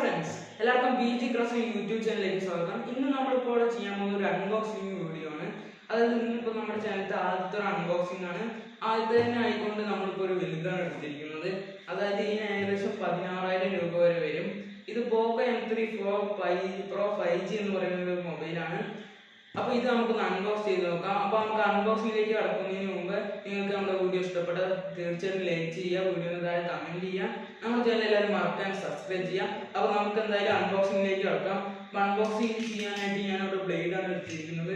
Friends, എല്ലാവർക്കും B class YouTube ചാനലിലേക്ക് സ്വാഗതം. ഇന്ന് നമ്മളിപ്പോൾ ചെയ്യാൻ പോകുന്ന ഒരു അൺബോക്സിംഗ് വീഡിയോ ആണ്. അതായത് ഇന്നിപ്പോൾ നമ്മുടെ ചാനലിൽ ആദ്യത്തെ ഒരു അൺബോക്സിംഗ് ആണ്. ആദ്യത്തെ തന്നെ ആയിക്കൊണ്ട് നമ്മളിപ്പോൾ ഒരു വലുതാണ് എടുത്തിരിക്കുന്നത്. അതായത് ഇതിന് ഏകദേശം 16,000 രൂപ വരെ വരും. ഇത് പോക്കോ M3 Pro 5G എന്ന് പറയുന്ന ഒരു മൊബൈലാണ്. അപ്പോൾ ഇത് നമുക്കൊന്ന് അൺബോക്സ് ചെയ്ത് നോക്കാം. അപ്പോൾ നമുക്ക് അൺബോക്സിംഗിലേക്ക് കടക്കുന്നതിന് മുമ്പ് നിങ്ങൾക്ക് നമ്മുടെ വീഡിയോ ഇഷ്ടപ്പെട്ട തീർച്ചയായിട്ടും ലൈക്ക് ചെയ്യുക, വീഡിയോന് താഴെ കമന്റ് ചെയ്യുക, നമ്മുടെ ചാനൽ എല്ലാവരും മറക്കാൻ സബ്സ്ക്രൈബ് ചെയ്യുക. അപ്പോൾ നമുക്ക് എന്തായാലും അൺബോക്സിംഗിലേക്ക് കടക്കാം. അപ്പോൾ അൺബോക്സിംഗ് ചെയ്യാനായിട്ട് ഞാനവിടെ ബ്ലേഡാണ് എടുത്തിരിക്കുന്നത്.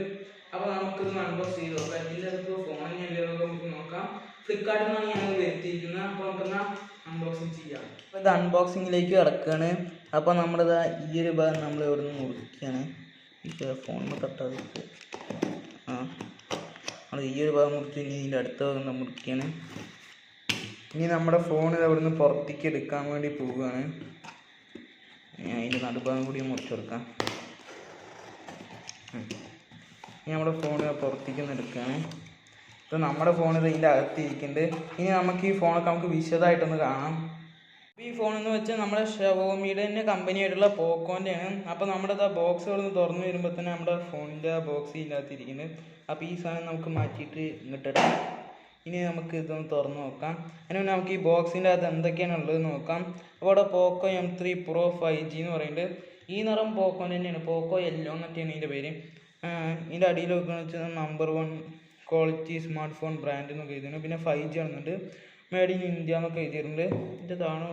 അപ്പോൾ നമുക്കിതൊന്ന് അൺബോക്സ് ചെയ്ത് നോക്കാം. എല്ലാവർക്കും ഫോണിൽ എല്ലാവർക്കും നമുക്ക് നോക്കാം. ഫ്ലിപ്കാർട്ടിൽ നിന്നാണ് ഞാനത് വരുത്തിയിരിക്കുന്നത്. അപ്പോൾ നമുക്കെന്നാൽ അൺബോക്സിങ് ചെയ്യാം. അപ്പോൾ ഇത് അൺബോക്സിങ്ങിലേക്ക് കിടക്കുകയാണ്. അപ്പോൾ നമ്മളിത് ഈ ഒരു ഭാഗം നമ്മൾ ഇവിടെ നിന്ന് മുറിക്കുകയാണ്. ഫോണിൽ തട്ടാതെ നമ്മൾ ഈ ഒരു ഭാഗം മുറിച്ച് ഇനി ഇതിൻ്റെ അടുത്ത ഭാഗം മുറിക്കുകയാണ്. ഇനി നമ്മുടെ ഫോൺ അവിടെ നിന്ന് പുറത്തേക്ക് എടുക്കാൻ വേണ്ടി പോവുകയാണ്. അതിൻ്റെ നടുഭാഗം കൂടി മുറിച്ചെടുക്കാം. ഇനി നമ്മുടെ ഫോൺ പുറത്തേക്ക് നിന്ന് എടുക്കുകയാണ്. ഇപ്പോൾ നമ്മുടെ ഫോൺ ഇതിൻ്റെ അകത്തിരിക്കുന്നുണ്ട്. ഇനി നമുക്ക് ഈ ഫോണൊക്കെ നമുക്ക് വിശദമായിട്ടൊന്ന് കാണാം. ഈ ഫോൺ എന്ന് വെച്ചാൽ നമ്മുടെ ഷവോമിയുടെ തന്നെ കമ്പനിയായിട്ടുള്ള പോക്കോൻ്റെ ആണ്. അപ്പോൾ നമ്മുടെ ബോക്സ് അവിടെ നിന്ന് തുറന്നു വരുമ്പോൾ തന്നെ നമ്മുടെ ഫോണിൻ്റെ ബോക്സ് ഇല്ലാത്തിരിക്കുന്നത്. അപ്പോൾ ഈ സാധനം നമുക്ക് മാറ്റിയിട്ട് ഇങ്ങോട്ടിടാം. ഇനി നമുക്ക് ഇതൊന്ന് തുറന്ന് നോക്കാം. അതിന് നമുക്ക് ഈ ബോക്സിൻ്റെ അകത്ത് എന്തൊക്കെയാണ് ഉള്ളത് നോക്കാം. അപ്പോൾ അവിടെ പോക്കോ M3 Pro 5G എന്ന് പറയുന്നുണ്ട്. ഈ നിറം പോക്കോൻ്റെ തന്നെയാണ്, പോക്കോ യെല്ലോ എന്നൊക്കെയാണ് ഇതിൻ്റെ പേര്. ഇതിൻ്റെ അടിയിൽ നോക്കുകയെന്ന് വെച്ചാൽ number 1 quality smart phone brand എന്നൊക്കെ എഴുതിയിട്ടുണ്ട്. പിന്നെ 5G ആണെന്നുണ്ട്, മേഡ് ഇൻ ഇന്ത്യ എന്നൊക്കെ എഴുതിയിട്ടുണ്ട്. ഇതിൻ്റെ താണോ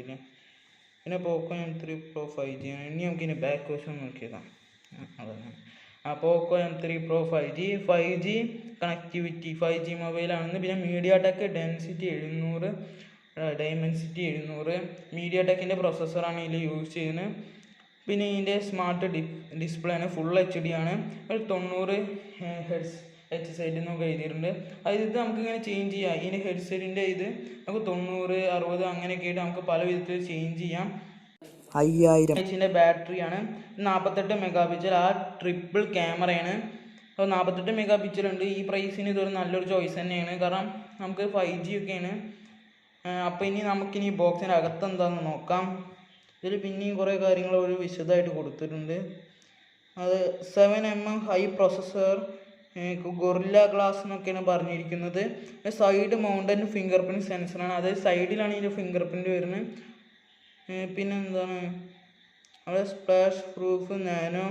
ഇല്ലേ. പിന്നെ പോക്കോ M3 Pro 5G ആണ്. ഇനി നമുക്ക് ഇതിൻ്റെ ബാക്ക് വശം നോക്കിയേക്കാം. അതാണ് പോക്കോ M3 Pro 5G connectivity 5G മൊബൈലാണെന്ന്. പിന്നെ മീഡിയാടെക് ഡൈമെൻസിറ്റി 700 മീഡിയാടെക്കിൻ്റെ പ്രൊസസ്സറാണ് ഇതിൽ യൂസ് ചെയ്യുന്നത്. പിന്നെ ഇതിൻ്റെ സ്മാർട്ട് ഡിസ്പ്ലേ ആണ്, ഫുൾ HD ആണ്. ഒരു 90 ഹെഡ് സെറ്റ് എന്നൊക്കെ എഴുതിയിട്ടുണ്ട്. അതായത് ഇത് നമുക്കിങ്ങനെ ചേഞ്ച് ചെയ്യാം. ഇതിൻ്റെ ഹെഡ്സെറ്റിൻ്റെ ഇത് നമുക്ക് 90, 60 അങ്ങനെയൊക്കെ ആയിട്ട് നമുക്ക് പല വിധത്തിൽ ചേഞ്ച് ചെയ്യാം. 5000 ബാറ്ററിയാണ്. 48 മെഗാ പിക്സൽ ട്രിപ്പിൾ ക്യാമറയാണ്. അപ്പോൾ 48 മെഗാ പിക്സൽ ഉണ്ട്. ഈ പ്രൈസിന് ഇതൊരു നല്ലൊരു ചോയ്സ് തന്നെയാണ്, കാരണം നമുക്ക് 5G ഒക്കെയാണ്. അപ്പോൾ ഇനി നമുക്കിനി ബോക്സിൻ്റെ അകത്ത് എന്താണെന്ന് നോക്കാം. ഇതിൽ പിന്നെയും കുറേ കാര്യങ്ങൾ ഒരു വിശദമായിട്ട് കൊടുത്തിട്ടുണ്ട്. അത് 7mm high processor, guerrilla glass എന്നൊക്കെയാണ് പറഞ്ഞിരിക്കുന്നത്. സൈഡ് മൗണ്ടൻ ഫിംഗർ പ്രിൻറ്റ് സെൻസറാണ്, അതായത് സൈഡിലാണ് ഇതിൻ്റെ ഫിംഗർ പ്രിൻറ്റ് വരുന്നത്. പിന്നെ എന്താണ് അവിടെ സ്പ്ലാഷ് പ്രൂഫ്, നാനോ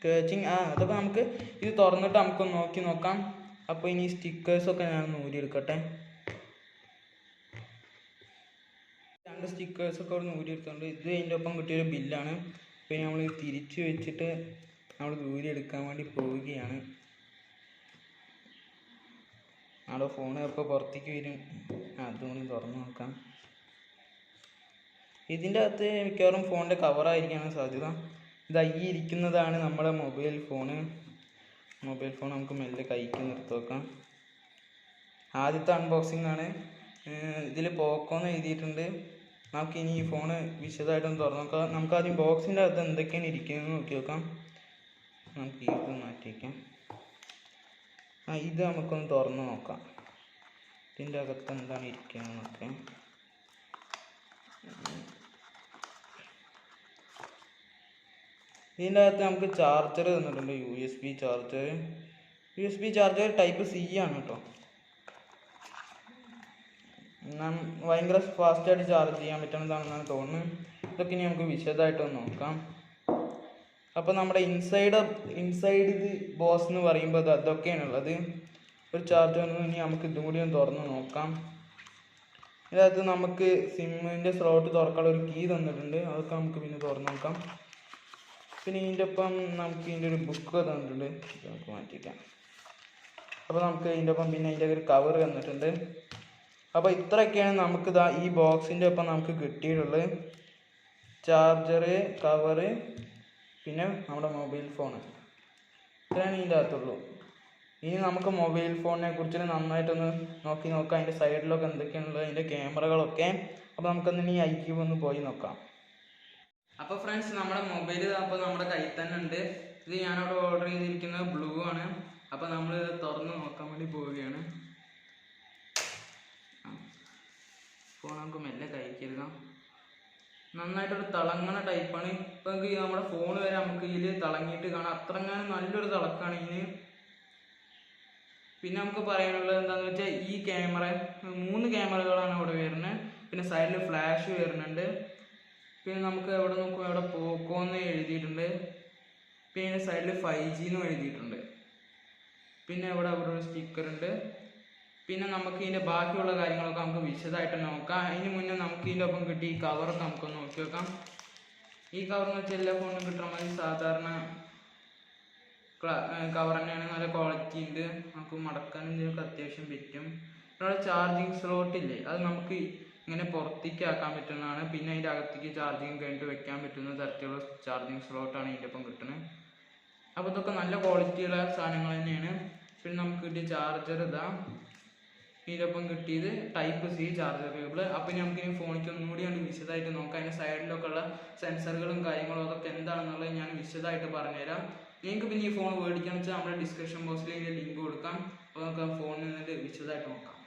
കാച്ചിങ്, അതൊക്കെ നമുക്ക് ഇത് തുറന്നിട്ട് നമുക്കൊന്ന് നോക്കാം. അപ്പോൾ ഇനി സ്റ്റിക്കേഴ്സൊക്കെ ഞാൻ ഊരിയെടുക്കട്ടെ. 2 സ്റ്റിക്കേഴ്സൊക്കെ അവിടെ ഊരിയെടുക്കുന്നുണ്ട്. ഇത് അതിൻ്റെ ഒപ്പം കിട്ടിയൊരു ബില്ലാണ്. പിന്നെ നമ്മൾ തിരിച്ച് വെച്ചിട്ട് നമ്മൾ ഊരിയെടുക്കാൻ വേണ്ടി പോവുകയാണ്. അവിടെ ഫോൺ ഇപ്പോൾ പുറത്തേക്ക് വരും. അതുകൊണ്ട് തുറന്ന് നോക്കാം. ഇതിൻ്റെ അകത്ത് മിക്കവാറും ഫോണിൻ്റെ കവറായിരിക്കാനാണ് സാധ്യത. ഇത് ഇരിക്കുന്നതാണ് നമ്മുടെ മൊബൈൽ ഫോൺ നമുക്ക് മെല്ലെ കൈക്ക് നിർത്തി വെക്കാം. ആദ്യത്തെ അൺബോക്സിംഗ് ആണ്. ഇതിൽ പോക്കോ എന്ന് എഴുതിയിട്ടുണ്ട്. നമുക്കിനി ഈ ഫോണ് വിശദമായിട്ടൊന്ന് തുറന്നു നോക്കാം. നമുക്ക് ആദ്യം ബോക്സിൻ്റെ അകത്ത് എന്തൊക്കെയാണ് ഇരിക്കുന്നതെന്ന് നോക്കി നോക്കാം. നമുക്ക് ഇത് മാറ്റി വയ്ക്കാം. ഇത് നമുക്കൊന്ന് തുറന്ന് നോക്കാം. ഇതിൻ്റെ അകത്ത് എന്താണ് ഇരിക്കുന്നതെന്നൊക്കെ. ഇതിൻ്റെ അകത്ത് നമുക്ക് ചാർജർ തന്നിട്ടുണ്ട്, USB ചാർജർ ടൈപ്പ് C ആണ് കേട്ടോ. ഭയങ്കര ഫാസ്റ്റായിട്ട് ചാർജ് ചെയ്യാൻ പറ്റുന്നതാണെന്നാണ് തോന്നുന്നത്. ഇതൊക്കെ ഇനി നമുക്ക് വിശദമായിട്ടൊന്ന് നോക്കാം. അപ്പോൾ നമ്മുടെ ഇൻസൈഡ് ഇത് ബോക്സ് എന്ന് പറയുമ്പോൾ അതൊക്കെയാണുള്ളത്. ഒരു ചാർജർ വന്നു. ഇനി നമുക്ക് ഇതും കൂടി ഒന്ന് തുറന്ന് നോക്കാം. ഇതിനകത്ത് നമുക്ക് സിമ്മിൻ്റെ സ്ലോട്ട് തുറക്കാനുള്ള ഒരു കീ തന്നിട്ടുണ്ട്. അതൊക്കെ നമുക്ക് പിന്നെ തുറന്ന് നോക്കാം. പിന്നെ ഇതിൻ്റെ ഒപ്പം നമുക്ക് ഇതിൻ്റെ ഒരു ബുക്ക് തന്നിട്ടുണ്ട്. ഇത് നമുക്ക് മാറ്റിക്കാം. അപ്പോൾ നമുക്ക് ഇതിൻ്റെ ഒപ്പം പിന്നെ അതിൻ്റെ ഒരു കവർ തന്നിട്ടുണ്ട്. അപ്പോൾ ഇത്രയൊക്കെയാണ് നമുക്ക് ഈ ബോക്സിൻ്റെ ഒപ്പം നമുക്ക് കിട്ടിയിട്ടുള്ളത്. ചാർജറ്, കവറ്, പിന്നെ നമ്മുടെ മൊബൈൽ ഫോൺ. ഇത്രയാണ് ഇതിൻ്റെ അകത്തുള്ളൂ. ഇനി നമുക്ക് മൊബൈൽ ഫോണിനെ കുറിച്ച് നന്നായിട്ടൊന്ന് നോക്കാം. അതിൻ്റെ സൈഡിലൊക്കെ എന്തൊക്കെയാണുള്ളത്, അതിൻ്റെ ക്യാമറകളൊക്കെ. അപ്പോൾ നമുക്കൊന്ന് ഈ IQ ഒന്ന് പോയി നോക്കാം. അപ്പോൾ ഫ്രണ്ട്സ്, നമ്മുടെ മൊബൈൽ അപ്പോൾ നമ്മുടെ കയ്യിൽ തന്നെ ഉണ്ട്. ഇത് ഞാനവിടെ ഓർഡർ ചെയ്തിരിക്കുന്നത് ബ്ലൂ ആണ്. അപ്പോൾ നമ്മൾ തുറന്ന് നോക്കാൻ വേണ്ടി പോവുകയാണ്. ഫോൺ നമുക്ക് മെല്ലെ കഴിക്കരുതാം. നന്നായിട്ടൊരു തിളങ്ങണ ടൈപ്പാണ്. ഇപ്പം നമ്മുടെ ഫോൺ വരെ നമുക്ക് ഇതിൽ തിളങ്ങിയിട്ട് കാണാം, അത്രങ്ങാനും നല്ലൊരു തിളക്കാണ് ഇതിന്. പിന്നെ നമുക്ക് പറയാനുള്ളത് എന്താണെന്ന് വെച്ചാൽ ഈ ക്യാമറ 3 ക്യാമറകളാണ് ഇവിടെ വരുന്നത്. പിന്നെ സൈഡിൽ ഫ്ലാഷ് വരുന്നുണ്ട്. പിന്നെ നമുക്ക് എവിടെ നോക്കുമ്പോൾ ഇവിടെ പോക്കോ എന്ന് എഴുതിയിട്ടുണ്ട്. പിന്നെ സൈഡിൽ 5G എന്നും എഴുതിയിട്ടുണ്ട്. പിന്നെ ഇവിടെ ഒരു സ്റ്റിക്കർ ഉണ്ട്. പിന്നെ നമുക്ക് ഇതിൻ്റെ ബാക്കിയുള്ള കാര്യങ്ങളൊക്കെ നമുക്ക് വിശദമായിട്ട് നോക്കാം. അതിന് മുന്നേ നമുക്ക് ഇതിൻ്റെ ഒപ്പം കിട്ടി ഈ കവറൊക്കെ നമുക്കൊന്ന് നോക്കി നോക്കാം. ഈ കവർ എന്ന് വെച്ചാൽ എല്ലാ ഫോണിനും കിട്ടുന്ന മതി സാധാരണ കവർ തന്നെയാണ്. നല്ല ക്വാളിറ്റി ഉണ്ട്. നമുക്ക് മടക്കാൻ ഇതിനൊക്കെ അത്യാവശ്യം പറ്റും. ഇവിടെ ചാർജിങ് സ്ലോട്ട് ഇല്ലേ, അത് നമുക്ക് ഇങ്ങനെ പുറത്തേക്ക് ആക്കാൻ പറ്റുന്നതാണ്. പിന്നെ അതിൻ്റെ അകത്തേക്ക് ചാർജിങ് കഴിഞ്ഞിട്ട് വെക്കാൻ പറ്റുന്ന തരത്തിലുള്ള ചാർജിങ് സ്ലോട്ടാണ് ഇതിൻ്റെ ഒപ്പം കിട്ടുന്നത്. അപ്പോൾ ഇതൊക്കെ നല്ല ക്വാളിറ്റിയുള്ള സാധനങ്ങൾ തന്നെയാണ്. പിന്നെ നമുക്ക് കിട്ടിയ ചാർജർ ഇതാ, ഇതിനൊപ്പം കിട്ടിയത് ടൈപ്പ് C ചാർജർ കേബിൾ. അപ്പം നമുക്ക് ഇനി ഫോണിക്ക് ഒന്നുകൂടി വിശദമായിട്ട് നോക്കാം. അതിൻ്റെ സൈഡിലൊക്കെ ഉള്ള സെൻസറുകളും കാര്യങ്ങളും അതൊക്കെ എന്താണെന്നുള്ളത് ഞാൻ വിശദമായിട്ട് പറഞ്ഞുതരാം. നിങ്ങൾക്ക് പിന്നെ ഈ ഫോൺ മേടിക്കാന്ന് വെച്ചാൽ നമ്മുടെ ഡിസ്ക്രിപ്ഷൻ ബോക്സിൽ ഇതിൻ്റെ ലിങ്ക് കൊടുക്കാം. അപ്പോൾ നമുക്ക് ആ ഫോണിൽ നിന്നിട്ട് വിശദമായിട്ട് നോക്കാം.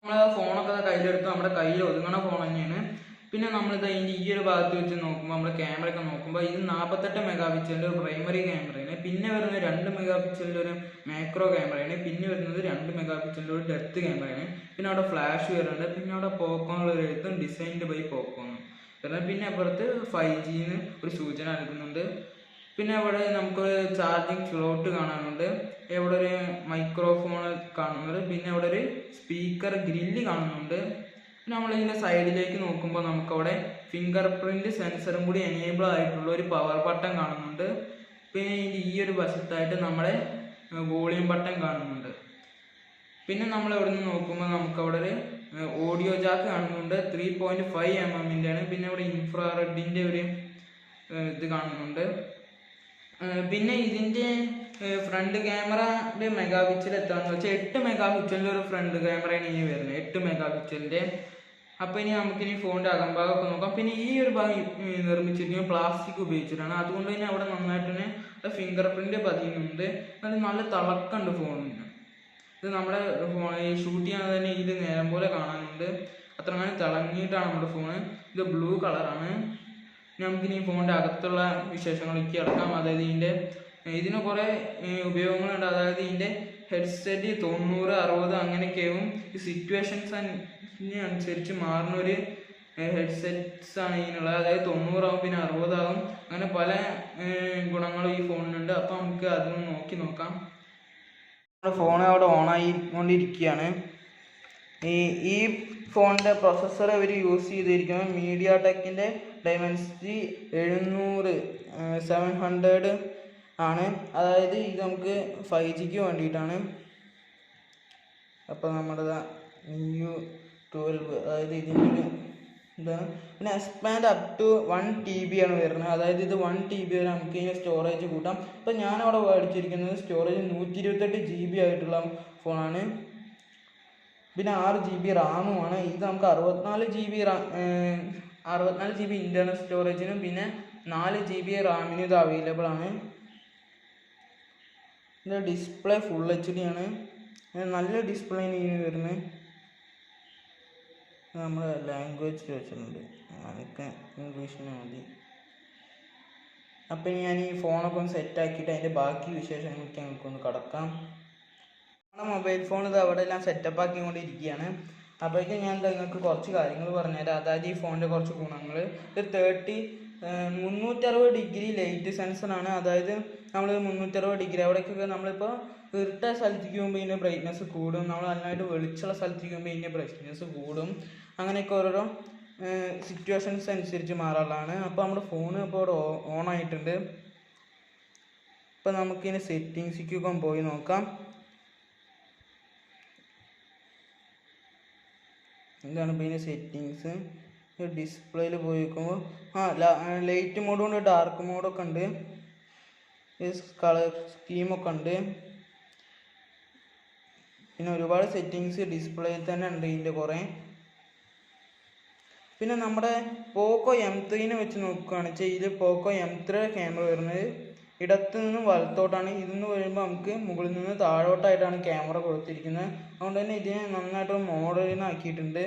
നമ്മൾ ഫോണൊക്കെ കയ്യിലെടുത്ത് നമ്മുടെ കയ്യിൽ ഒതുങ്ങണ ഫോൺ തന്നെയാണ്. പിന്നെ നമ്മളിത് അതിൻ്റെ ഈ ഒരു ഭാഗത്ത് വെച്ച് നോക്കുമ്പോൾ നമ്മുടെ ക്യാമറയൊക്കെ നോക്കുമ്പോൾ ഇത് 48 മെഗാ പിക്സലിൻ്റെ ഒരു പ്രൈമറി ക്യാമറയാണ്. പിന്നെ വരുന്നത് 2 മെഗാ പിക്സലിൻ്റെ ഒരു മാക്രോ ക്യാമറയാണ്. പിന്നെ വരുന്നത് 2 മെഗാ പിക്സലിൻ്റെ ഒരു ഡെപ്ത് ക്യാമറയാണ്. പിന്നെ അവിടെ ഫ്ലാഷ് വരുന്നുണ്ട്. പിന്നെ അവിടെ പോക്കോ എന്നുള്ള എഴുത്തും ഡിസൈൻഡ് ബൈ പോക്കോ എന്ന് വരുന്നത്. പിന്നെ അപ്പുറത്ത് 5G ഒരു സൂചന നൽകുന്നുണ്ട്. പിന്നെ അവിടെ നമുക്ക് ചാർജിങ് സ്ലോട്ട് കാണാനുണ്ട്. ഇവിടെ ഒരു മൈക്രോഫോൺ കാണുന്നുണ്ട്. പിന്നെ അവിടെ ഒരു സ്പീക്കർ ഗ്രില്ല് കാണുന്നുണ്ട്. പിന്നെ നമ്മളിതിൻ്റെ സൈഡിലേക്ക് നോക്കുമ്പോൾ നമുക്കവിടെ ഫിംഗർ പ്രിൻറ്റ് സെൻസറും കൂടി എനേബിൾ ആയിട്ടുള്ള ഒരു പവർ ബട്ടൺ കാണുന്നുണ്ട്. പിന്നെ ഇതിൻ്റെ ഈ ഒരു വശത്തായിട്ട് നമ്മുടെ വോളിയം ബട്ടൺ കാണുന്നുണ്ട്. പിന്നെ നമ്മൾ ഇവിടെ നിന്ന് നോക്കുമ്പോൾ നമുക്കവിടെ ഒരു ഓഡിയോ ജാക്ക് കാണുന്നുണ്ട്. 3.5 mm ആണ്. പിന്നെ ഇവിടെ ഇൻഫ്രാറെഡിൻ്റെ ഒരു ഇത് കാണുന്നുണ്ട്. പിന്നെ ഇതിൻ്റെ ഫ്രണ്ട് ക്യാമറയുടെ മെഗാ പിക്സൽ എത്താന്ന് വെച്ചാൽ 8 മെഗാ പിക്സലിൻ്റെ ഒരു ഫ്രണ്ട് ക്യാമറയാണ് ഇനി വരുന്നത്, 8 മെഗാ പിക്സലിൻ്റെ. അപ്പോൾ ഇനി നമുക്കിനി ഫോണിൻ്റെ അകംഭാഗമൊക്കെ നോക്കാം. പിന്നെ ഈ ഒരു ഭാഗം നിർമ്മിച്ചിരിക്കുന്നത് പ്ലാസ്റ്റിക് ഉപയോഗിച്ചിട്ടാണ്. അതുകൊണ്ട് തന്നെ അവിടെ നന്നായിട്ട് തന്നെ ഫിംഗർ പ്രിൻറ്റ് പതിയുന്നുണ്ട്. അത് നല്ല തിളക്കമുണ്ട് ഫോണിന്. ഇത് നമ്മുടെ ഫോൺ ഷൂട്ട് ചെയ്യാൻ തന്നെ ഇത് നേരം പോലെ കാണാനുണ്ട്. അത്രങ്ങനെ തിളങ്ങിയിട്ടാണ് നമ്മുടെ ഫോണ്. ഇത് ബ്ലൂ കളറാണ്. നമുക്കിനി ഈ ഫോണിൻ്റെ അകത്തുള്ള വിശേഷങ്ങളിലേക്ക് കിടക്കാം. അതായത് ഇതിന് കുറേ ഉപയോഗങ്ങളുണ്ട്. അതായത് ഇതിൻ്റെ ഹെഡ്സെറ്റ് 90, 60 അങ്ങനെയൊക്കെയാവും. ഈ സിറ്റുവേഷൻസിനനുസരിച്ച് മാറുന്നൊരു ഹെഡ്സെറ്റ്സ് ആണ് ഇതിനുള്ളത്. അതായത് 90 ആവും, പിന്നെ 60 ആവും. അങ്ങനെ പല ഗുണങ്ങളും ഈ ഫോണിനുണ്ട്. അപ്പോൾ നമുക്ക് അതൊന്ന് നോക്കാം. നമ്മുടെ ഫോൺ അവിടെ ഓണായിക്കൊണ്ടിരിക്കുകയാണ്. ഈ ഫോണിൻ്റെ പ്രൊസസ്സർ ഇവർ യൂസ് ചെയ്തിരിക്കുന്നത് മീഡിയ ടെക്കിൻ്റെ ഡൈമെൻസിറ്റി 700 ആണ്. അതായത് ഇത് നമുക്ക് 5Gക്ക് വേണ്ടിയിട്ടാണ്. അപ്പോൾ നമ്മുടെ U12 അതായത് ഇതിൻ്റെ ഒരു ഇതാണ്. പിന്നെ എക്സ്പാൻഡ് അപ് ടു 1 TB ആണ് വരുന്നത്. അതായത് ഇത് 1 TB വരെ നമുക്ക് ഇതിന് സ്റ്റോറേജ് കൂട്ടാം. അപ്പോൾ ഞാനവിടെ മേടിച്ചിരിക്കുന്നത് സ്റ്റോറേജ് 128 GB ആയിട്ടുള്ള ഫോണാണ്. പിന്നെ 6 GB റാമുമാണ്. ഇത് നമുക്ക് 64 GB ഇൻറ്റേർണൽ സ്റ്റോറേജിനും പിന്നെ 4 GB റാമിനും ഇത് അവൈലബിൾ ആണ്. ഇത് ഡിസ്പ്ലേ ഫുൾ HD ആണ്. നല്ല ഡിസ്പ്ലേ ഇതിന് വരുന്നത്. നമ്മുടെ ലാംഗ്വേജ് വെച്ചിട്ടുണ്ട്, നമുക്ക് ഇംഗ്ലീഷിന് മതി. അപ്പം ഞാൻ ഈ ഫോണൊക്കെ ഒന്ന് സെറ്റാക്കിയിട്ട് അതിൻ്റെ ബാക്കി വിശേഷങ്ങളൊക്കെ നമുക്കൊന്ന് കടക്കാം. നമ്മുടെ മൊബൈൽ ഫോൺ ഇത് അവിടെ എല്ലാം സെറ്റപ്പ് ആക്കിക്കൊണ്ടിരിക്കുകയാണ്. അപ്പോഴേക്കും ഞാൻ നിങ്ങൾക്ക് കുറച്ച് കാര്യങ്ങൾ പറഞ്ഞുതരാം. അതായത് ഈ ഫോണിൻ്റെ കുറച്ച് ഗുണങ്ങൾ. ഇത് 360 ഡിഗ്രി ലൈറ്റ് സെൻസറാണ്. അതായത് നമ്മൾ 360 ഡിഗ്രി അവിടേക്കൊക്കെ നമ്മളിപ്പോൾ ഇരുട്ട സ്ഥലത്തേക്ക് പോകുമ്പോൾ ഇതിൻ്റെ ബ്രൈറ്റ്നസ് കൂടും. നമ്മൾ നന്നായിട്ട് വെളിച്ചുള്ള സ്ഥലത്തേക്ക് പോകുമ്പോൾ ഇതിൻ്റെ ബ്രൈറ്റ്നസ് കൂടും. അങ്ങനെയൊക്കെ ഓരോരോ സിറ്റുവേഷൻസ് അനുസരിച്ച് മാറാനുള്ളതാണ്. അപ്പോൾ നമ്മുടെ ഫോൺ ഇപ്പോൾ ഇവിടെ ഓൺ ആയിട്ടുണ്ട്. അപ്പോൾ നമുക്കിതിൻ്റെ സെറ്റിങ്സിക്കൊക്കെ പോയി നോക്കാം. ഇതാണ് ഇപ്പോൾ ഇതിൻ്റെ സെറ്റിങ്സ്. ഡിസ്പ്ലേയിൽ പോയി നോക്കുമ്പോൾ ലൈറ്റ് മോഡും ഉണ്ട്, ഡാർക്ക് മോഡൊക്കെ ഉണ്ട്, കളർ സ്കീമൊക്കെ ഉണ്ട്. പിന്നെ ഒരുപാട് സെറ്റിങ്സ് ഡിസ്പ്ലേയിൽ തന്നെ ഉണ്ട് ഇതിൻ്റെ കുറേ. പിന്നെ നമ്മുടെ പോക്കോ M3 വെച്ച് നോക്കുകയാണെന്ന് വെച്ചാൽ ഇതിൽ പോക്കോ M3 ക്യാമറ വരുന്നത് ഇടത്തു നിന്നും വലത്തോട്ടാണ്. ഇതിന്ന് വരുമ്പോൾ നമുക്ക് മുകളിൽ നിന്ന് താഴോട്ടായിട്ടാണ് ക്യാമറ കൊടുത്തിരിക്കുന്നത്. അതുകൊണ്ട് തന്നെ ഇതിനെ നന്നായിട്ട് മോഡേൺ ആക്കിയിട്ടുണ്ട്.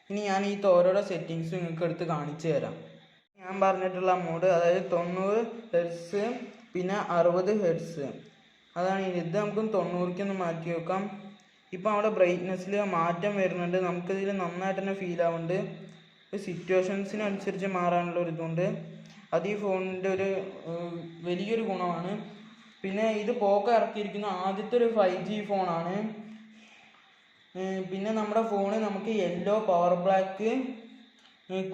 ഇനി ഞാൻ ഈ ഓരോരോ സെറ്റിങ്സ് നിങ്ങൾക്ക് എടുത്ത് കാണിച്ചു തരാം. ഞാൻ പറഞ്ഞിട്ടുള്ള മോഡ്, അതായത് 90 ഹെർട്സ് പിന്നെ 60 ഹെർട്സ്, അതാണ് ഇത്. നമുക്ക് 90-ക്കൊന്ന് മാറ്റി വെക്കാം. ഇപ്പം അവിടെ ബ്രൈറ്റ്നെസ്സിൽ മാറ്റം വരുന്നുണ്ട്, നമുക്കിതിൽ നന്നായിട്ട് തന്നെ ഫീൽ ആവുന്നുണ്ട്. സിറ്റുവേഷൻസിനനുസരിച്ച് മാറാനുള്ള ഒരു ഇതുണ്ട്. അത് ഈ ഫോണിൻ്റെ ഒരു വലിയൊരു ഗുണമാണ്. പിന്നെ ഇത് പോക്കോ ഇറക്കിയിരിക്കുന്ന ആദ്യത്തെ ഒരു 5G ഫോണാണ്. പിന്നെ നമ്മുടെ ഫോണ് നമുക്ക് yellow, power black,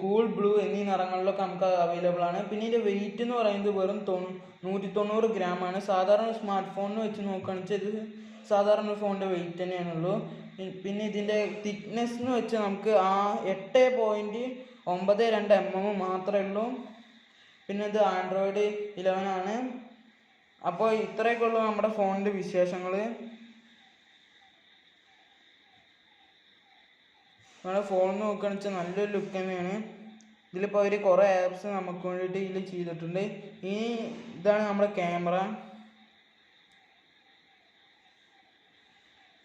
cool blue എന്നീ നിറങ്ങളിലൊക്കെ നമുക്ക് അവൈലബിൾ ആണ്. പിന്നെ ഇതിൻ്റെ വെയിറ്റ് എന്ന് പറയുന്നത് വെറും 190 ഗ്രാമാണ്. സാധാരണ സ്മാർട്ട് ഫോണിന് വെച്ച് നോക്കുകയാണെന്ന് വെച്ചാൽ ഇത് സാധാരണ ഒരു ഫോണിൻ്റെ വെയിറ്റ് തന്നെയാണുള്ളൂ. പിന്നെ ഇതിൻ്റെ തിക്നെസ് എന്ന് വെച്ചാൽ നമുക്ക് 8.92 mm മാത്രമേ ഉള്ളൂ. പിന്നെ ഇത് ആൻഡ്രോയിഡ് 11 ആണ്. അപ്പോൾ ഇത്രയൊക്കെ ഉള്ളൂ നമ്മുടെ ഫോണിൻ്റെ വിശേഷങ്ങൾ. നമ്മുടെ ഫോൺ നോക്കുകയാണെന്ന് വെച്ചാൽ നല്ലൊരു ലുക്ക് തന്നെയാണ്. ഇതിലിപ്പോൾ അവർ കുറേ ആപ്സ് നമുക്ക് വേണ്ടിയിട്ട് ഇതിൽ ചെയ്തിട്ടുണ്ട്. ഇതാണ് നമ്മുടെ ക്യാമറ.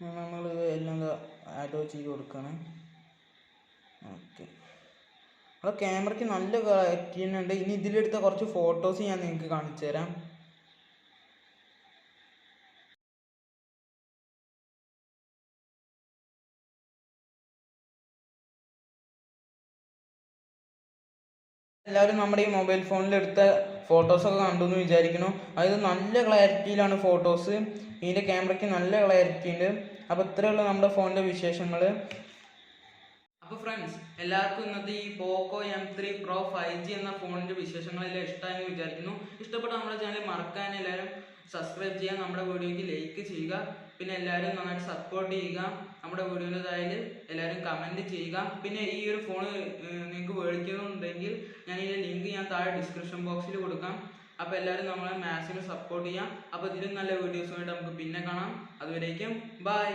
നമ്മൾ എല്ലാം ആഡ് ചെയ്ത് കൊടുക്കണം. ഓക്കെ, നമ്മുടെ ക്യാമറയ്ക്ക് നല്ല ക്ലാരിറ്റി തന്നെ ഉണ്ട്. ഇനി ഇതിലെടുത്ത കുറച്ച് ഫോട്ടോസ് ഞാൻ നിങ്ങൾക്ക് കാണിച്ചു തരാം. എല്ലാവരും നമ്മുടെ ഈ മൊബൈൽ ഫോണിൽ എടുത്ത ഫോട്ടോസൊക്കെ കണ്ടു എന്ന് വിചാരിക്കുന്നു. അതായത് നല്ല ക്ലാരിറ്റിയിലാണ് ഫോട്ടോസ്. ഇതിൻ്റെ ക്യാമറയ്ക്ക് നല്ല ക്ലാരിറ്റി ഉണ്ട്. അപ്പോൾ ഇത്രയുള്ള നമ്മുടെ ഫോണിൻ്റെ വിശേഷങ്ങൾ. അപ്പോൾ ഫ്രണ്ട്സ്, എല്ലാവർക്കും ഇന്നത്തെ ഈ പോക്കോ M3 Pro 5G എന്ന ഫോണിൻ്റെ വിശേഷങ്ങളെല്ലാം ഇഷ്ടമായെന്ന് വിചാരിക്കുന്നു. ഇഷ്ടപ്പെട്ട നമ്മുടെ ചാനൽ മറക്കാൻ എല്ലാവരും സബ്സ്ക്രൈബ് ചെയ്യുക, നമ്മുടെ വീഡിയോയ്ക്ക് ലൈക്ക് ചെയ്യുക. പിന്നെ എല്ലാവരും നന്നായിട്ട് സപ്പോർട്ട് ചെയ്യുക. നമ്മുടെ വീഡിയോൻ്റെ താഴെ എല്ലാവരും കമൻറ്റ് ചെയ്യുക. പിന്നെ ഈ ഒരു ഫോൺ നിങ്ങൾക്ക് മേടിക്കുന്നുണ്ടെങ്കിൽ ഞാൻ ഇതിൻ്റെ ലിങ്ക് ഞാൻ താഴെ ഡിസ്ക്രിപ്ഷൻ ബോക്സിൽ കൊടുക്കാം. അപ്പോൾ എല്ലാവരും നമ്മളെ മാക്സിമം സപ്പോർട്ട് ചെയ്യാം. അപ്പോൾ ഇതിലും നല്ല വീഡിയോസുമായിട്ട് നമുക്ക് പിന്നെ കാണാം. അതുവരേക്കും ബൈ.